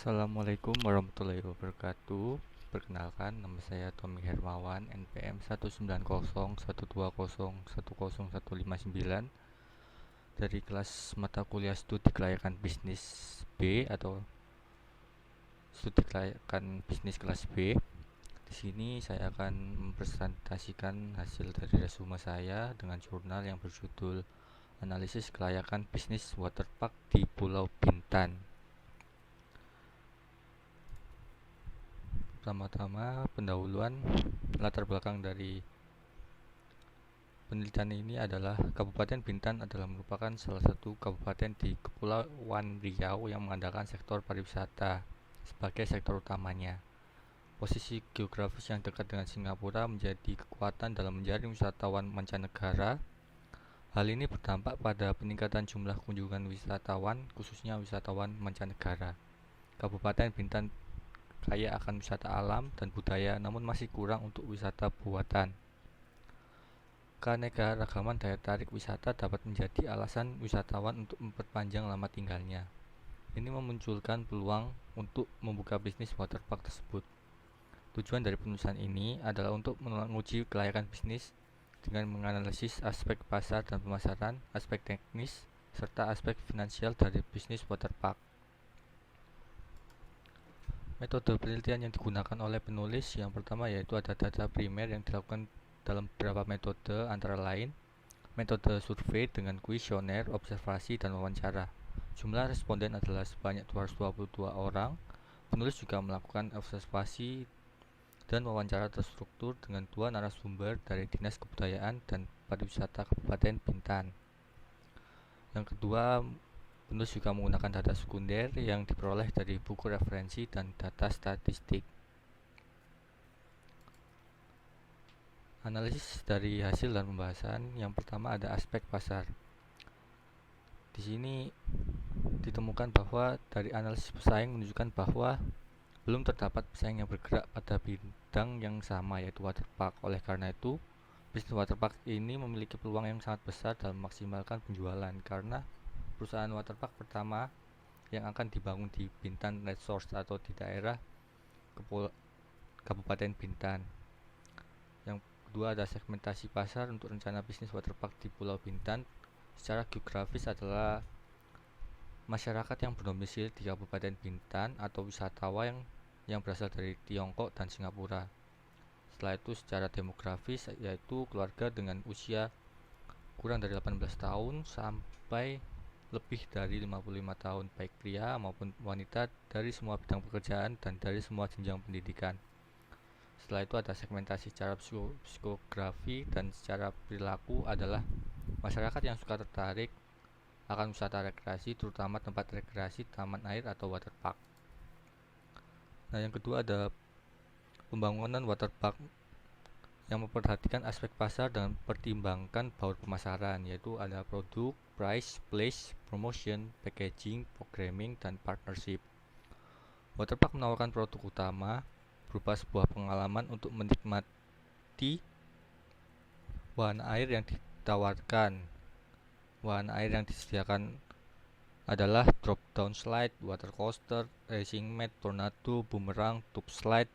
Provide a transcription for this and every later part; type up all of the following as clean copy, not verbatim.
Assalamualaikum warahmatullahi wabarakatuh. Perkenalkan, nama saya Tommy Hermawan, NPM 19012010159 dari kelas mata kuliah Studi Kelayakan Bisnis B atau Studi Kelayakan Bisnis kelas B. Di sini saya akan mempresentasikan hasil dari resume saya dengan jurnal yang berjudul Analisis Kelayakan Bisnis Waterpark di Pulau Bintan. Pertama-tama pendahuluan latar belakang dari penelitian ini adalah Kabupaten Bintan adalah merupakan salah satu kabupaten di Kepulauan Riau yang mengandalkan sektor pariwisata sebagai sektor utamanya. Posisi geografis yang dekat dengan Singapura menjadi kekuatan dalam menjaring wisatawan mancanegara. Hal ini berdampak pada peningkatan jumlah kunjungan wisatawan, khususnya wisatawan mancanegara. Kabupaten Bintan kaya akan wisata alam dan budaya, namun masih kurang untuk wisata buatan. Keanekaragaman daya tarik wisata dapat menjadi alasan wisatawan untuk memperpanjang lama tinggalnya. Ini memunculkan peluang untuk membuka bisnis waterpark tersebut. Tujuan dari penulisan ini adalah untuk menguji kelayakan bisnis dengan menganalisis aspek pasar dan pemasaran, aspek teknis, serta aspek finansial dari bisnis waterpark. Metode penelitian yang digunakan oleh penulis yang pertama yaitu ada data primer yang dilakukan dalam beberapa metode, antara lain metode survei dengan kuesioner, observasi, dan wawancara. Jumlah responden adalah sebanyak 222 orang. Penulis juga melakukan observasi dan wawancara terstruktur dengan 2 narasumber dari Dinas Kebudayaan dan Pariwisata Kabupaten Bintan. Yang kedua, penulis juga menggunakan data sekunder yang diperoleh dari buku referensi dan data statistik. Analisis dari hasil dan pembahasan. Yang pertama ada aspek pasar. Di sini ditemukan bahwa dari analisis pesaing menunjukkan bahwa belum terdapat pesaing yang bergerak pada bidang yang sama, yaitu waterpark. Oleh karena itu, bisnis waterpark ini memiliki peluang yang sangat besar dalam memaksimalkan penjualan, karena perusahaan waterpark pertama yang akan dibangun di Bintan Resorts atau di daerah Kabupaten Bintan. Yang kedua ada segmentasi pasar untuk rencana bisnis waterpark di Pulau Bintan. Secara geografis adalah masyarakat yang berdomisili di Kabupaten Bintan atau wisatawan yang berasal dari Tiongkok dan Singapura. Setelah itu secara demografis yaitu keluarga dengan usia kurang dari 18 tahun sampai lebih dari 55 tahun, baik pria maupun wanita, dari semua bidang pekerjaan dan dari semua jenjang pendidikan. Setelah itu ada segmentasi secara psikografi dan secara perilaku adalah masyarakat yang suka tertarik akan wisata rekreasi, terutama tempat rekreasi, taman air atau waterpark. Nah, yang kedua ada pembangunan waterpark yang memperhatikan aspek pasar dan pertimbangkan baur pemasaran, yaitu ada produk, price, place, promotion, packaging, programming, dan partnership. Waterpark menawarkan produk utama berupa sebuah pengalaman untuk menikmati wahana air yang ditawarkan. Wahana air yang disediakan adalah drop down slide, water coaster, racing mat, tornado, boomerang, tube slide,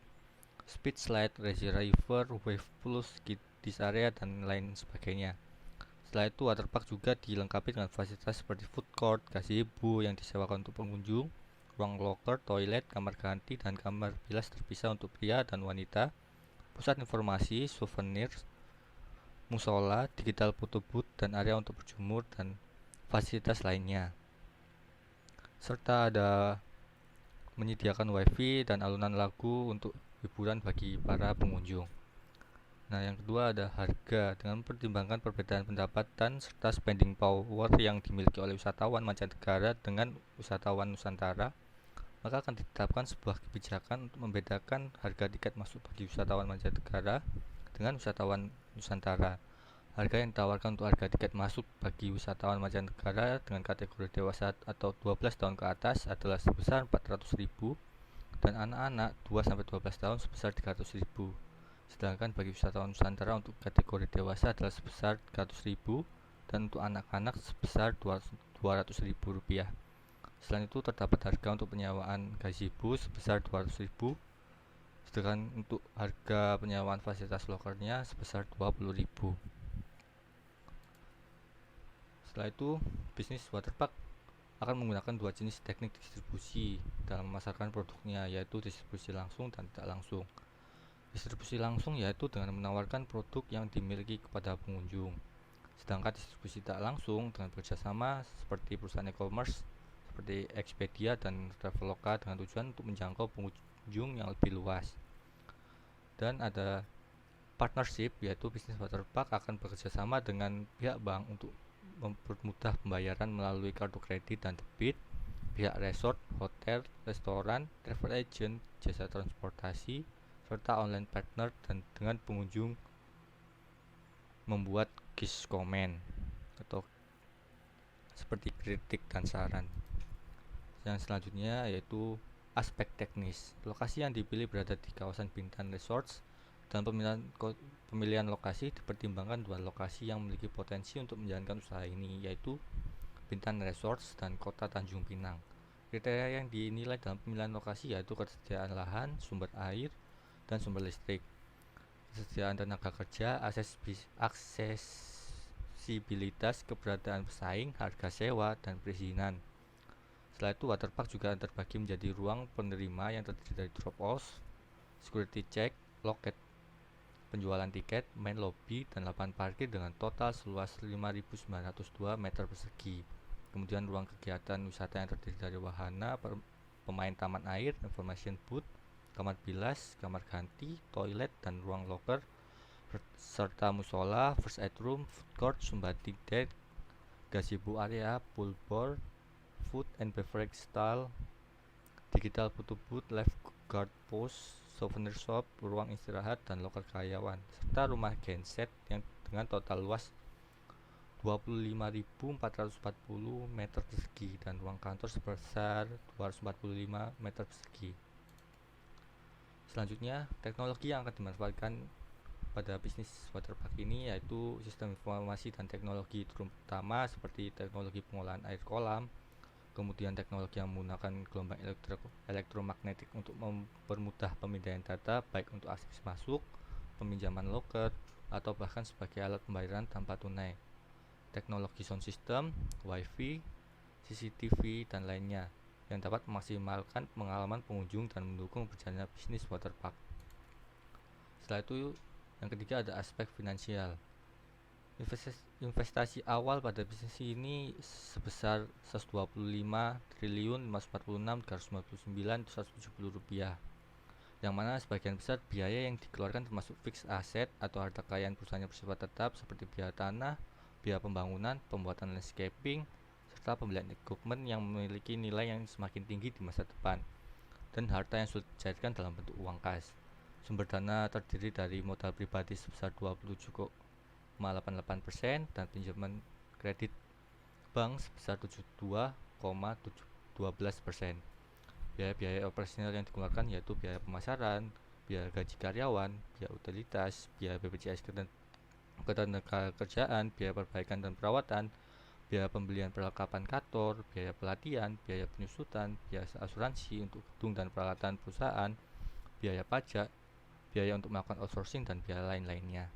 speed slide, lazy river, wave pool, kids area, dan lain sebagainya. Setelah itu waterpark juga dilengkapi dengan fasilitas seperti food court, gazebo yang disewakan untuk pengunjung, ruang locker, toilet, kamar ganti, dan kamar bilas terpisah untuk pria dan wanita, pusat informasi, souvenir, musola, digital photo booth, dan area untuk berjemur dan fasilitas lainnya. Serta ada menyediakan wifi dan alunan lagu untuk hiburan bagi para pengunjung. Nah, yang kedua ada harga. Dengan mempertimbangkan perbedaan pendapatan serta spending power yang dimiliki oleh wisatawan mancanegara dengan wisatawan Nusantara, maka akan ditetapkan sebuah kebijakan untuk membedakan harga tiket masuk bagi wisatawan mancanegara dengan wisatawan Nusantara. Harga yang ditawarkan untuk harga tiket masuk bagi wisatawan mancanegara dengan kategori dewasa atau 12 tahun ke atas adalah sebesar 400.000 dan anak-anak 2-12 tahun sebesar 300.000. Sedangkan bagi wisatawan Nusantara untuk kategori dewasa adalah sebesar 300.000 dan untuk anak-anak sebesar Rp200.000. Selain itu terdapat harga untuk penyewaan gazebo sebesar 200.000, sedangkan untuk harga penyewaan fasilitas lokernya sebesar 20.000. Setelah itu, bisnis waterpark akan menggunakan dua jenis teknik distribusi dalam memasarkan produknya, yaitu distribusi langsung dan tidak langsung. Distribusi langsung yaitu dengan menawarkan produk yang dimiliki kepada pengunjung, sedangkan distribusi tidak langsung dengan bekerjasama seperti perusahaan e-commerce seperti Expedia dan Traveloka dengan tujuan untuk menjangkau pengunjung yang lebih luas. Dan ada partnership, yaitu bisnis waterpark akan bekerjasama dengan pihak bank untuk mempermudah pembayaran melalui kartu kredit dan debit, pihak resort, hotel, restoran, travel agent, jasa transportasi, serta online partner, dan dengan pengunjung membuat case comment atau seperti kritik dan saran. Yang selanjutnya yaitu aspek teknis. Lokasi yang dipilih berada di kawasan Bintan Resorts, dan pemilihan lokasi dipertimbangkan dua lokasi yang memiliki potensi untuk menjalankan usaha ini, yaitu Bintan Resorts dan Kota Tanjung Pinang. Kriteria yang dinilai dalam pemilihan lokasi yaitu ketersediaan lahan, sumber air, dan sumber listrik, kesediaan tenaga kerja, aksesibilitas, keberadaan pesaing, harga sewa, dan perizinan. Setelah itu, waterpark juga terbagi menjadi ruang penerima yang terdiri dari drop-off, security check, loket penjualan tiket, main lobby, dan lapangan parkir dengan total seluas 5.902 meter persegi. Kemudian ruang kegiatan wisata yang terdiri dari wahana, pemain taman air, information booth, kamar bilas, kamar ganti, toilet, dan ruang loker, serta musola, first aid room, food court, sumbating deck, gazebo area, pool bar, food and beverage stall, digital photo booth, lifeguard post, souvenir shop, ruang istirahat, dan loker karyawan, serta rumah genset yang dengan total luas 25.440 meter persegi dan ruang kantor sebesar 245 meter persegi. Selanjutnya, teknologi yang akan dimanfaatkan pada bisnis waterpark ini yaitu sistem informasi dan teknologi terutama seperti teknologi pengolahan air kolam, kemudian teknologi yang menggunakan gelombang elektromagnetik untuk mempermudah pemindahan data baik untuk akses masuk, peminjaman loker, atau bahkan sebagai alat pembayaran tanpa tunai, teknologi sound system, wifi, CCTV, dan lainnya yang dapat memaksimalkan pengalaman pengunjung dan mendukung berjalannya bisnis waterpark. Setelah itu, yang ketiga ada aspek finansial. Investasi awal pada bisnis ini sebesar 125.546.399.170 rupiah, yang mana sebagian besar biaya yang dikeluarkan termasuk fixed asset atau harta kekayaan perusahaan yang bersifat tetap seperti biaya tanah, biaya pembangunan, pembuatan landscaping, serta pembelian equipment yang memiliki nilai yang semakin tinggi di masa depan, dan harta yang sulit dicairkan dalam bentuk uang kas. Sumber dana terdiri dari modal pribadi sebesar 27,88% dan pinjaman kredit bank sebesar 72,12%. Biaya-biaya operasional yang dikeluarkan yaitu biaya pemasaran, biaya gaji karyawan, biaya utilitas, biaya BPJS Ketenagakerjaan, biaya perbaikan dan perawatan, biaya pembelian perlengkapan kantor, biaya pelatihan, biaya penyusutan, biaya asuransi untuk gedung dan peralatan perusahaan, biaya pajak, biaya untuk melakukan outsourcing, dan biaya lain-lainnya.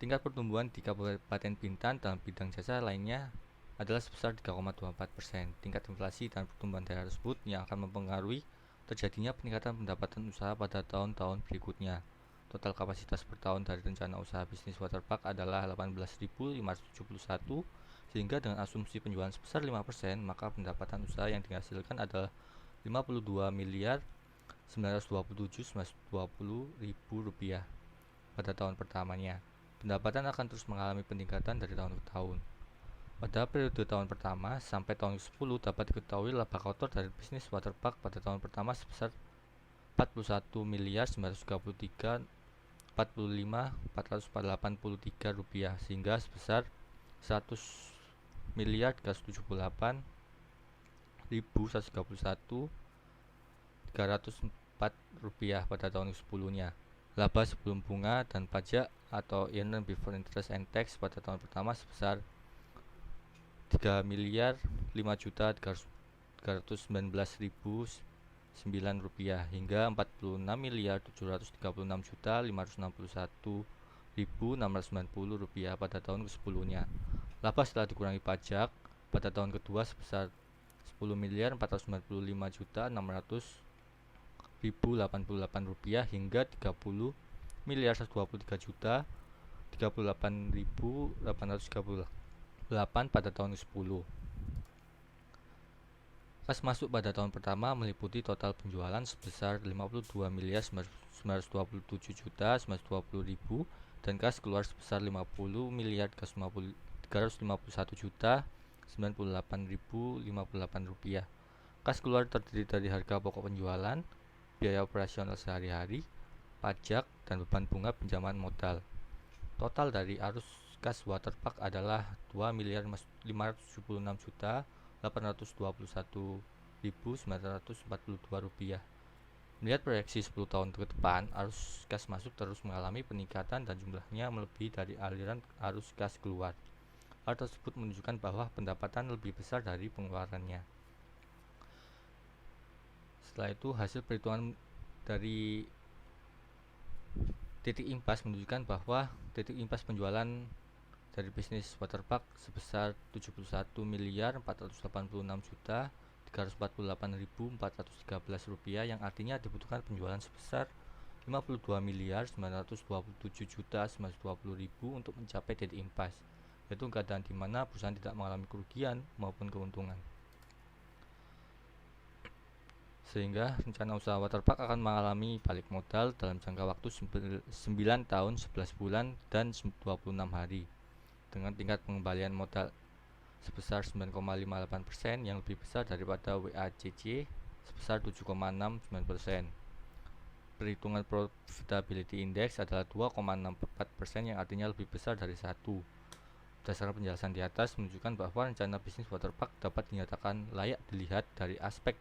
Tingkat pertumbuhan di Kabupaten Bintan dalam bidang jasa lainnya adalah sebesar 3,24%. Tingkat inflasi dan pertumbuhan daerah tersebut yang akan mempengaruhi terjadinya peningkatan pendapatan usaha pada tahun-tahun berikutnya. Total kapasitas per tahun dari rencana usaha bisnis waterpark adalah 18.571, sehingga dengan asumsi penjualan sebesar 5%, maka pendapatan usaha yang dihasilkan adalah 52.927.920 rupiah pada tahun pertamanya. Pendapatan akan terus mengalami peningkatan dari tahun ke tahun. Pada periode tahun pertama sampai tahun ke-10 dapat diketahui laba kotor dari bisnis waterpark pada tahun pertama sebesar 41.945.483 rupiah, sehingga sebesar 100.371.304 rupiah pada tahun ke-10-nya. Laba sebelum bunga dan pajak atau earnings before interest and tax pada tahun pertama sebesar Rp3.5.319.909 hingga Rp46.736.561.690 pada tahun ke-10-nya. Laba setelah dikurangi pajak pada tahun kedua sebesar Rp10.492.600.088 hingga Rp30.133.038.838 pada tahun ke-10. Kas masuk pada tahun pertama meliputi total penjualan sebesar Rp50.927.920.000 dan kas keluar sebesar Rp50.398.058.058. Kas keluar terdiri dari harga pokok penjualan, biaya operasional sehari-hari, pajak, dan beban bunga pinjaman modal. Total dari arus kas waterpark adalah Rp2.576.821.942. Melihat proyeksi 10 tahun ke depan, arus kas masuk terus mengalami peningkatan dan jumlahnya melebihi dari aliran arus kas keluar. Hal tersebut menunjukkan bahwa pendapatan lebih besar dari pengeluarannya. Setelah itu, hasil perhitungan dari titik impas menunjukkan bahwa titik impas penjualan dari bisnis waterpark sebesar Rp74.346.348.413 yang artinya dibutuhkan penjualan sebesar Rp52.927.920.000 untuk mencapai titik impas, yaitu keadaan di mana perusahaan tidak mengalami kerugian maupun keuntungan. Sehingga rencana usaha waterpark akan mengalami balik modal dalam jangka waktu 9 tahun, 11 bulan, dan 26 hari dengan tingkat pengembalian modal sebesar 9,58% yang lebih besar daripada WACC sebesar 7,69%. Perhitungan profitability index adalah 2,64% yang artinya lebih besar dari 1. Berdasarkan penjelasan di atas menunjukkan bahwa rencana bisnis waterpark dapat dinyatakan layak dilihat dari aspek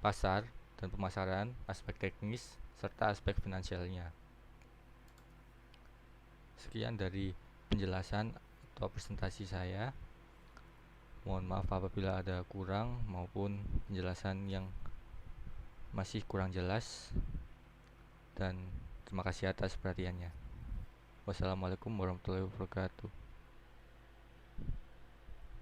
pasar dan pemasaran, aspek teknis, serta aspek finansialnya. Sekian dari penjelasan atau presentasi saya. Mohon maaf apabila ada kurang maupun penjelasan yang masih kurang jelas, dan terima kasih atas perhatiannya. Wassalamualaikum warahmatullahi wabarakatuh.